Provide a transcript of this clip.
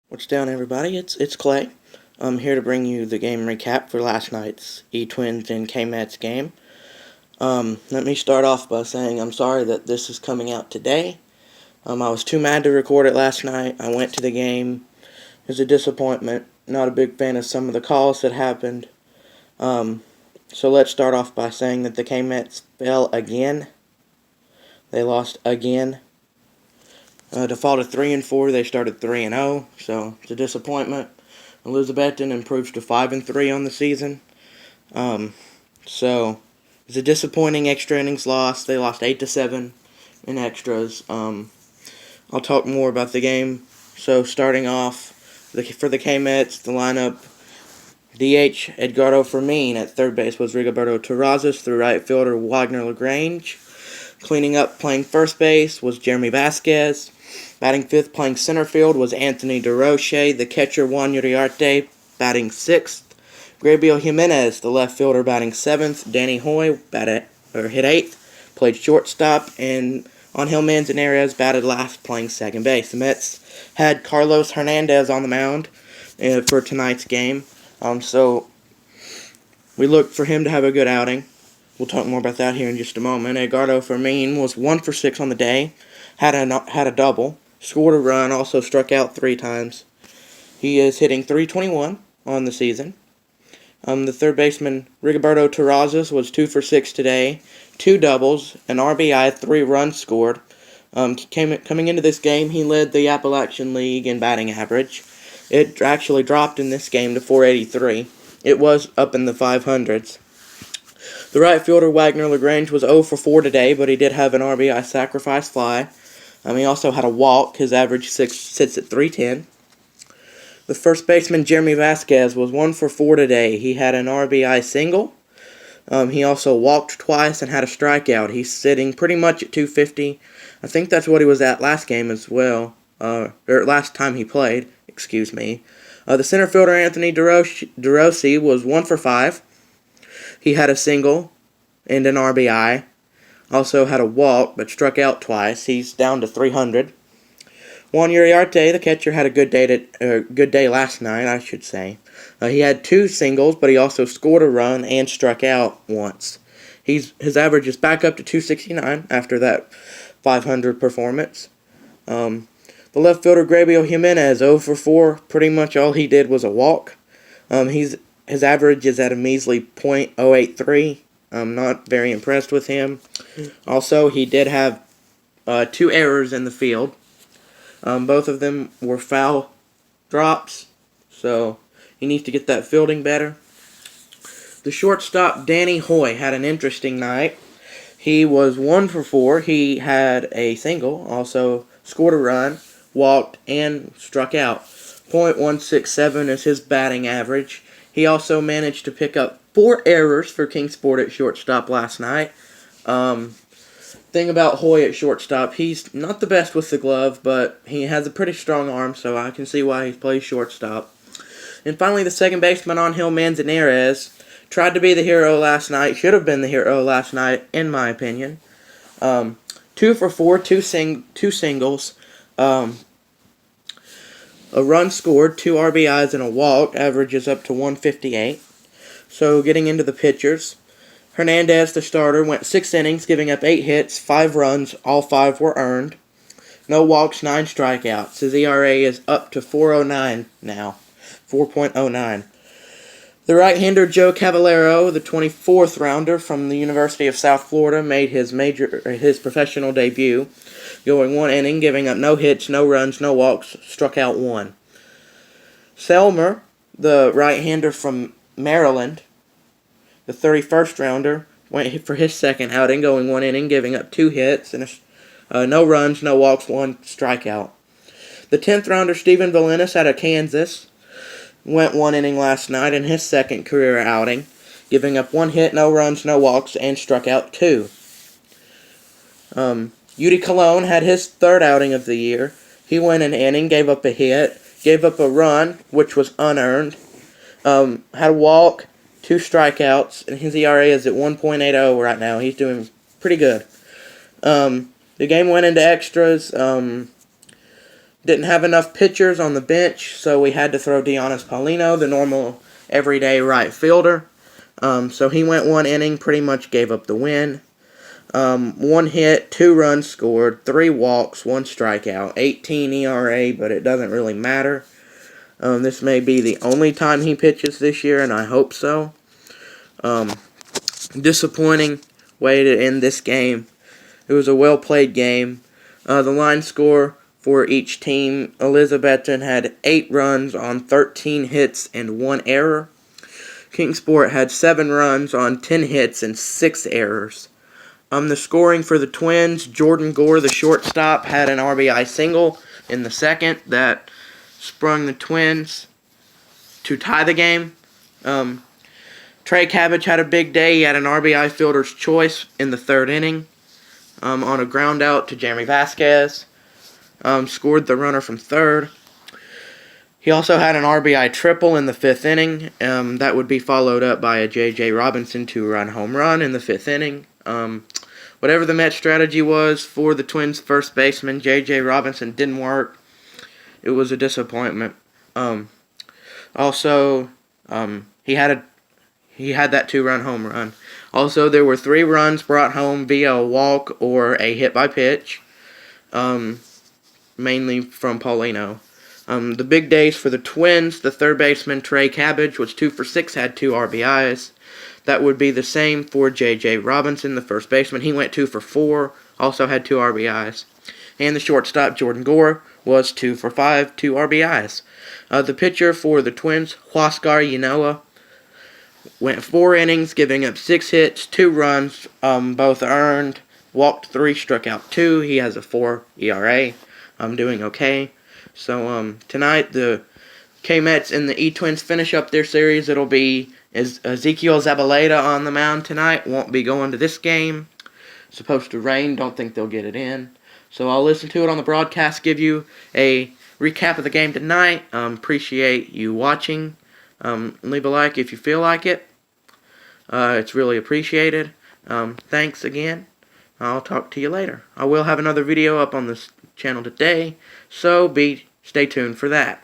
What's down, everybody? It's Clay. I'm here to bring you the game recap for last night's ETwins and KMets game. Let me start off by saying I'm sorry that this is coming out today. I was too mad to record it last night. I went to the game. It was a disappointment. Not a big fan of some of the calls that happened. So let's start off by saying that the KMets fell again. They lost again. To fall to 3-4, they started 3-0, so it's a disappointment. Elizabethton improves to 5-3 on the season. So it's a disappointing extra innings loss. They lost 8-7 in extras. I'll talk more about the game. So starting off for the KMets, the lineup: DH Edgardo Fermin. At third base was Rigoberto Terrazas. Through right fielder Wagner LaGrange. Cleaning up, playing first base, was Jeremy Vasquez. Batting fifth, playing center field, was Anthony DeRoche. The catcher, Juan Uriarte, batting sixth. Gabriel Jimenez, the left fielder, batting seventh. Danny Hoy hit eighth, played shortstop. And Angel Manzanares batted last, playing second base. The Mets had Carlos Hernandez on the mound for tonight's game. So we look for him to have a good outing. We'll talk more about that here in just a moment. Edgardo Fermin was 1 for 6 on the day, had a double, scored a run, also struck out 3 times. He is hitting .321 on the season. The third baseman, Rigoberto Terrazas, was 2 for 6 today, 2 doubles, an RBI, 3 runs scored. Coming into this game, he led the Appalachian League in batting average. It actually dropped in this game to .483. It was up in the 500s. The right fielder, Wagner LaGrange, was 0 for 4 today, but he did have an RBI sacrifice fly. He also had a walk. His average sits at .310. The first baseman, Jeremy Vasquez, was 1 for 4 today. He had an RBI single. He also walked twice and had a strikeout. He's sitting pretty much at .250. I think that's what he was at last game as well, or last time he played, excuse me. The center fielder, Anthony DeRoche, was 1 for 5. He had a single and an RBI. Also had a walk, but struck out twice. He's down to 300. Juan Uriarte, the catcher, had a good day last night, I should say. He had 2 singles, but he also scored a run and struck out once. His average is back up to .269 after that 500 performance. The left fielder, Gabriel Jimenez, 0 for 4. Pretty much all he did was a walk. His average is at a measly .083. I'm not very impressed with him. Also, he did have 2 errors in the field. Both of them were foul drops, so he needs to get that fielding better. The shortstop, Danny Hoy, had an interesting night. He was 1 for 4. He had a single, also scored a run, walked, and struck out. .167 is his batting average. He also managed to pick up 4 errors for Kingsport at shortstop last night. Thing about Hoy at shortstop, he's not the best with the glove, but he has a pretty strong arm, so I can see why he plays shortstop. And finally, the second baseman, Angel Manzanares, tried to be the hero last night, should have been the hero last night, in my opinion. 2 for 4, 2 singles. A run scored, 2 RBIs, and a walk. Averages up to 158. So getting into the pitchers, Hernandez, the starter, went 6 innings, giving up 8 hits, 5 runs. All 5 were earned. No walks, 9 strikeouts. His ERA is up to 4.09 now. 4.09. The right-hander, Joe Cavallaro, the 24th rounder from the University of South Florida, made his professional debut, going 1 inning, giving up no hits, no runs, no walks, struck out 1. Selmer, the right-hander from Maryland, the 31st rounder, went for his second outing, going 1 inning, giving up 2 hits, and no runs, no walks, 1 strikeout. The 10th rounder, Steven Valinis, out of Kansas, went 1 inning last night in his second career outing, giving up 1 hit, no runs, no walks, and struck out 2. Yudi Colon had his 3rd outing of the year. He went an inning, gave up a hit, gave up a run, which was unearned, had a walk, 2 strikeouts, and his ERA is at 1.80 right now. He's doing pretty good. The game went into extras. Didn't have enough pitchers on the bench, so we had to throw Dionis Paulino, the normal everyday right fielder. So he went 1 inning, pretty much gave up the win. 1 hit, 2 runs scored, 3 walks, 1 strikeout, 18 ERA, but it doesn't really matter. This may be the only time he pitches this year, and I hope so. Disappointing way to end this game. It was a well-played game. The line score for each team, Elizabethton had 8 runs on 13 hits and 1 error. Kingsport had 7 runs on 10 hits and 6 errors. The scoring for the Twins, Jordan Gore, the shortstop, had an RBI single in the second that sprung the Twins to tie the game. Trey Cabbage had a big day. He had an RBI fielder's choice in the 3rd inning on a ground out to Jeremy Vasquez. Scored the runner from 3rd. He also had an RBI triple in the 5th inning. That would be followed up by a J.J. Robinson 2-run home run in the 5th inning. Whatever the Mets strategy was for the Twins' first baseman, J.J. Robinson, didn't work. It was a disappointment. Also, he had that 2-run home run. Also, there were 3 runs brought home via a walk or a hit by pitch, mainly from Paulino. The big days for the Twins, the 3rd baseman, Trey Cabbage, was 2 for 6, had 2 RBIs. That would be the same for J.J. Robinson, the 1st baseman. He went 2 for 4, also had 2 RBIs. And the shortstop, Jordan Gore, was 2 for 5, 2 RBIs. The pitcher for the Twins, Huascar Ynoa, went 4 innings, giving up 6 hits, 2 runs, both earned, walked 3, struck out 2. He has a 4 ERA. Doing okay. So tonight the KMets and the ETwins finish up their series. It'll be Ezequiel Zabaleta on the mound tonight. Won't be going to this game. It's supposed to rain. Don't think they'll get it in. So I'll listen to it on the broadcast, give you a recap of the game tonight. Appreciate you watching. Leave a like if you feel like it. It's really appreciated. Thanks again. I'll talk to you later. I will have another video up on this channel today, so stay tuned for that.